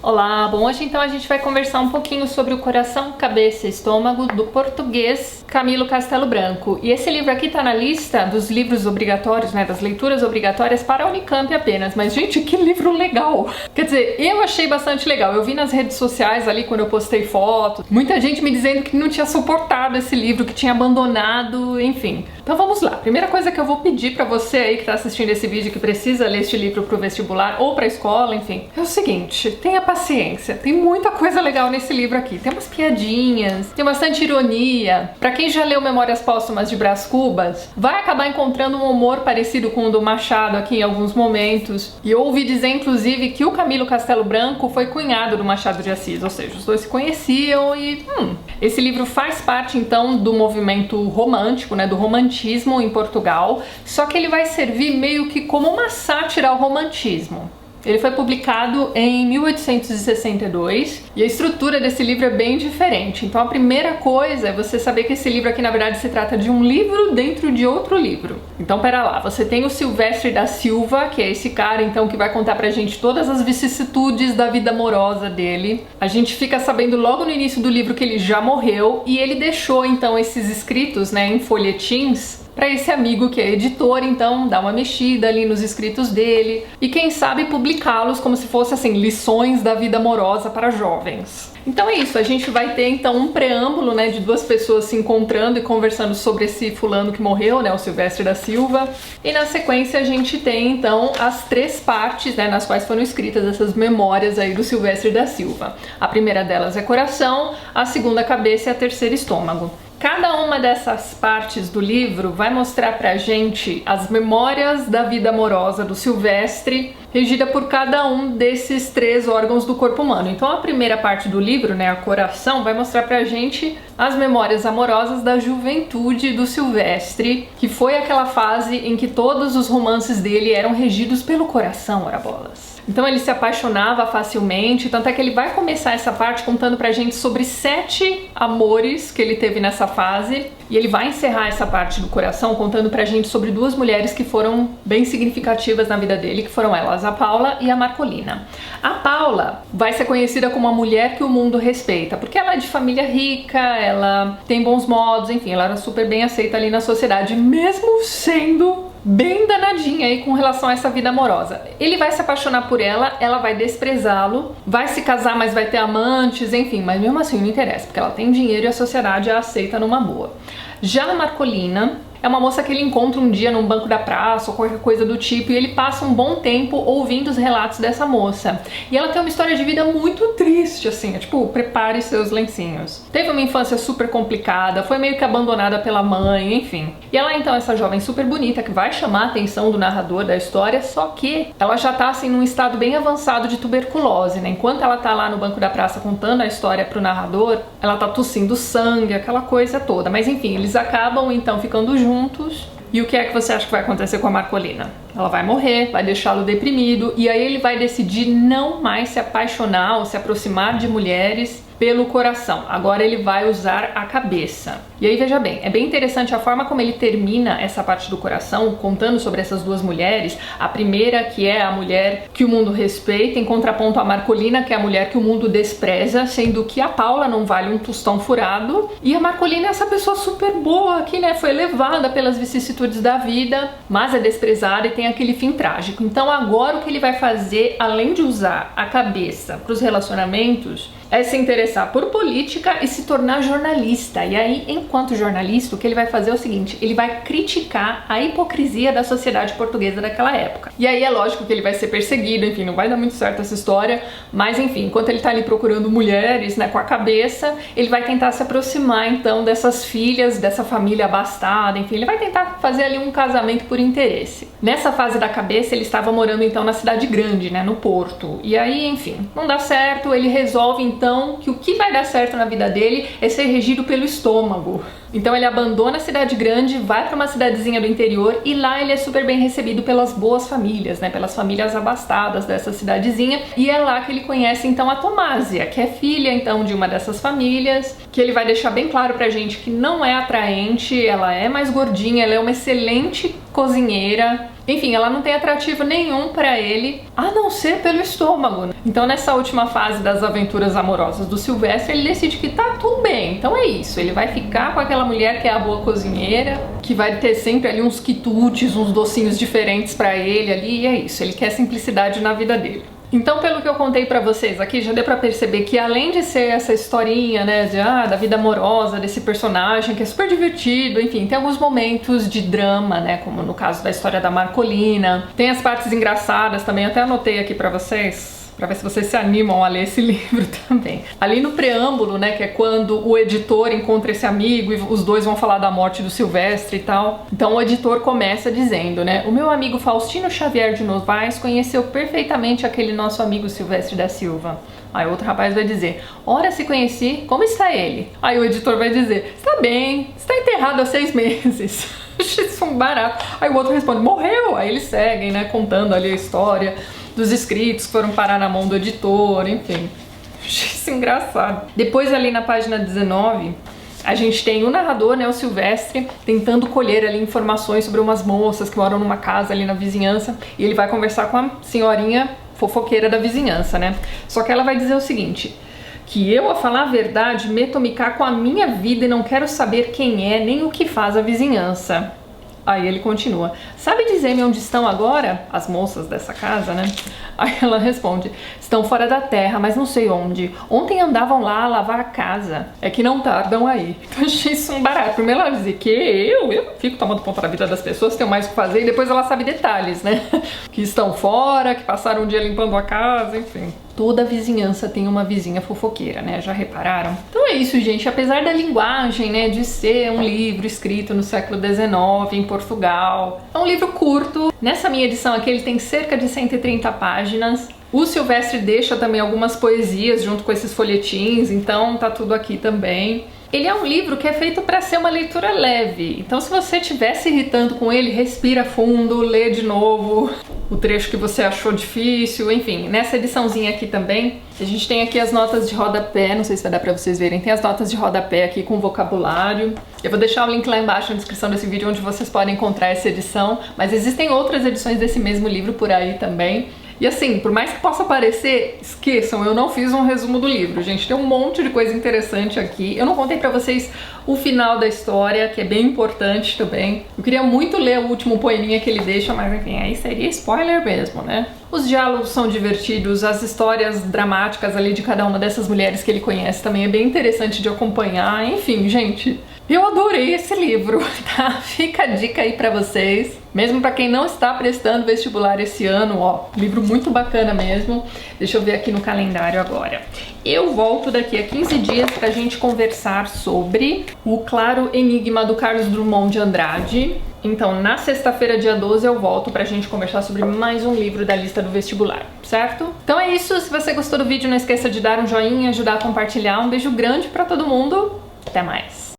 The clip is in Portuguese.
Olá, bom, hoje então a gente vai conversar um pouquinho sobre o Coração, Cabeça e Estômago, do português Camilo Castelo Branco. E esse livro aqui tá na lista dos livros obrigatórios, né, das leituras obrigatórias para a Unicamp apenas. Mas, gente, que livro legal! Quer dizer, eu achei bastante legal. Eu vi nas redes sociais ali, quando eu postei fotos, muita gente me dizendo que não tinha suportado esse livro, que tinha abandonado, enfim. Então vamos lá. Primeira coisa que eu vou pedir pra você aí que tá assistindo esse vídeo, que precisa ler este livro pro vestibular ou pra escola, enfim, é o seguinte: tenha paciência. Tem muita coisa legal nesse livro aqui. Tem umas piadinhas, tem bastante ironia. Pra quem já leu Memórias Póstumas de Brás Cubas, vai acabar encontrando um humor parecido com o do Machado aqui em alguns momentos. E eu ouvi dizer, inclusive, que o Camilo Castelo Branco foi cunhado do Machado de Assis, ou seja, os dois se conheciam e... Esse livro faz parte, então, do movimento romântico, né, do romantismo em Portugal, só que ele vai servir meio que como uma sátira ao romantismo. Ele foi publicado em 1862 e a estrutura desse livro é bem diferente. Então a primeira coisa é você saber que esse livro aqui na verdade se trata de um livro dentro de outro livro. Então pera lá, você tem o Silvestre da Silva, que é esse cara então que vai contar pra gente todas as vicissitudes da vida amorosa dele. A gente fica sabendo logo no início do livro que ele já morreu e ele deixou então esses escritos, né, em folhetins, para esse amigo que é editor, então dar uma mexida ali nos escritos dele e quem sabe publicá-los como se fosse assim, lições da vida amorosa para jovens. Então é isso, a gente vai ter então um preâmbulo, né, de duas pessoas se encontrando e conversando sobre esse fulano que morreu, né, o Silvestre da Silva, e na sequência a gente tem então as três partes, né, nas quais foram escritas essas memórias aí do Silvestre da Silva. A primeira delas é Coração, a segunda Cabeça e a terceira Estômago. Cada uma dessas partes do livro vai mostrar pra gente as memórias da vida amorosa do Silvestre, regida por cada um desses três órgãos do corpo humano. Então a primeira parte do livro, né, a Coração, vai mostrar pra gente as memórias amorosas da juventude do Silvestre, que foi aquela fase em que todos os romances dele eram regidos pelo coração, ora bolas. Então ele se apaixonava facilmente, tanto é que ele vai começar essa parte contando pra gente sobre 7 amores que ele teve nessa fase, e ele vai encerrar essa parte do Coração contando pra gente sobre 2 mulheres que foram bem significativas na vida dele, que foram elas, a Paula e a Marcolina. A Paula vai ser conhecida como a mulher que o mundo respeita, porque ela é de família rica, ela tem bons modos, enfim, ela era super bem aceita ali na sociedade, mesmo sendo bem danadinha aí com relação a essa vida amorosa. Ele vai se apaixonar por ela, ela vai desprezá-lo, vai se casar, mas vai ter amantes, enfim, mas mesmo assim não interessa, porque ela tem dinheiro e a sociedade a aceita numa boa. Já a Marcolina é uma moça que ele encontra um dia num banco da praça ou qualquer coisa do tipo, e ele passa um bom tempo ouvindo os relatos dessa moça. E ela tem uma história de vida muito triste, assim, é tipo, prepare seus lencinhos. Teve uma infância super complicada, foi meio que abandonada pela mãe, enfim. E ela então, essa jovem super bonita, que vai chamar a atenção do narrador da história, só que ela já tá assim num estado bem avançado de tuberculose, né? Enquanto ela tá lá no banco da praça contando a história pro narrador, ela tá tossindo sangue, aquela coisa toda. Mas enfim, eles acabam então ficando juntos. E o que é que você acha que vai acontecer com a Marcolina? Ela vai morrer, vai deixá-lo deprimido, e aí ele vai decidir não mais se apaixonar ou se aproximar de mulheres pelo coração. Agora ele vai usar a cabeça. E aí veja bem, é bem interessante a forma como ele termina essa parte do Coração, contando sobre essas 2 mulheres. A primeira, que é a mulher que o mundo respeita, em contraponto à Marcolina, que é a mulher que o mundo despreza, sendo que a Paula não vale um tostão furado, e a Marcolina é essa pessoa super boa que, né, foi levada pelas vicissitudes da vida, mas é desprezada e tem aquele fim trágico. Então agora o que ele vai fazer, além de usar a cabeça para os relacionamentos, é se interessar por política e se tornar jornalista. E aí, enquanto jornalista, o que ele vai fazer é o seguinte: ele vai criticar a hipocrisia da sociedade portuguesa daquela época. E aí é lógico que ele vai ser perseguido, enfim, não vai dar muito certo essa história, mas enfim, enquanto ele tá ali procurando mulheres, né, com a cabeça, ele vai tentar se aproximar então dessas filhas, dessa família abastada, enfim, ele vai tentar fazer ali um casamento por interesse. Nessa fase da cabeça, ele estava morando então na cidade grande, né, no Porto. E aí, enfim, não dá certo, ele resolve então que o que vai dar certo na vida dele é ser regido pelo estômago. Então ele abandona a cidade grande, vai para uma cidadezinha do interior e lá ele é super bem recebido pelas boas famílias, né, pelas famílias abastadas dessa cidadezinha, e é lá que ele conhece então a Tomásia, que é filha então de uma dessas famílias, que ele vai deixar bem claro pra gente que não é atraente, ela é mais gordinha, ela é uma excelente cozinheira. Enfim, ela não tem atrativo nenhum pra ele, a não ser pelo estômago. Então nessa última fase das aventuras amorosas do Silvestre, ele decide que tá tudo bem. Então é isso, ele vai ficar com aquela mulher que é a boa cozinheira, que vai ter sempre ali uns quitutes, uns docinhos diferentes pra ele ali, e é isso, ele quer simplicidade na vida dele. Então, pelo que eu contei pra vocês aqui, já deu pra perceber que além de ser essa historinha, né, da vida amorosa desse personagem, que é super divertido, enfim, tem alguns momentos de drama, né, como no caso da história da Marcolina. Tem as partes engraçadas também, até anotei aqui pra vocês, pra ver se vocês se animam a ler esse livro também. Ali no preâmbulo, né, que é quando o editor encontra esse amigo e os dois vão falar da morte do Silvestre e tal. Então o editor começa dizendo, né, o meu amigo Faustino Xavier de Novaes conheceu perfeitamente aquele nosso amigo Silvestre da Silva. Aí o outro rapaz vai dizer, ora se conheci, como está ele? Aí o editor vai dizer, está bem, está enterrado há 6 meses. Isso é um barato. Aí o outro responde, morreu! Aí eles seguem, né, contando ali a história dos escritos que foram parar na mão do editor, enfim. Isso é engraçado. Depois ali na página 19, a gente tem o narrador, né, o Silvestre, tentando colher ali informações sobre umas moças que moram numa casa ali na vizinhança, e ele vai conversar com a senhorinha fofoqueira da vizinhança, né? Só que ela vai dizer o seguinte, que eu, a falar a verdade, meto-me cá com a minha vida e não quero saber quem é nem o que faz a vizinhança. Aí ele continua, sabe dizer-me onde estão agora as moças dessa casa, né? Aí ela responde, estão fora da terra, mas não sei onde. Ontem andavam lá a lavar a casa, é que não tardam aí. Então eu achei isso um barato. Primeiro ela dizer que eu fico tomando conta da vida das pessoas, tenho mais o que fazer, e depois ela sabe detalhes, né? Que estão fora, que passaram um dia limpando a casa, enfim. Toda a vizinhança tem uma vizinha fofoqueira, né? Já repararam? Então é isso, gente. Apesar da linguagem, né, de ser um livro escrito no século XIX, em Portugal, é um livro curto. Nessa minha edição aqui ele tem cerca de 130 páginas. O Silvestre deixa também algumas poesias junto com esses folhetins, então tá tudo aqui também. Ele é um livro que é feito para ser uma leitura leve, então se você estiver se irritando com ele, respira fundo, lê de novo o trecho que você achou difícil, enfim. Nessa ediçãozinha aqui também, a gente tem aqui as notas de rodapé, não sei se vai dar para vocês verem, tem as notas de rodapé aqui com vocabulário. Eu vou deixar o link lá embaixo na descrição desse vídeo onde vocês podem encontrar essa edição, mas existem outras edições desse mesmo livro por aí também. E assim, por mais que possa parecer, esqueçam, eu não fiz um resumo do livro, gente, tem um monte de coisa interessante aqui. Eu não contei pra vocês o final da história, que é bem importante também. Eu queria muito ler o último poeminha que ele deixa, mas enfim, aí seria spoiler mesmo, né? Os diálogos são divertidos, as histórias dramáticas ali de cada uma dessas mulheres que ele conhece também é bem interessante de acompanhar. Enfim, gente, eu adorei esse livro, tá? Fica a dica aí pra vocês. Mesmo pra quem não está prestando vestibular esse ano, ó, livro muito bacana mesmo. Deixa eu ver aqui no calendário agora. Eu volto daqui a 15 dias pra gente conversar sobre O Claro Enigma do Carlos Drummond de Andrade. Então, na sexta-feira, dia 12, eu volto pra gente conversar sobre mais um livro da lista do vestibular, certo? Então é isso, se você gostou do vídeo, não esqueça de dar um joinha, ajudar a compartilhar. Um beijo grande pra todo mundo, até mais!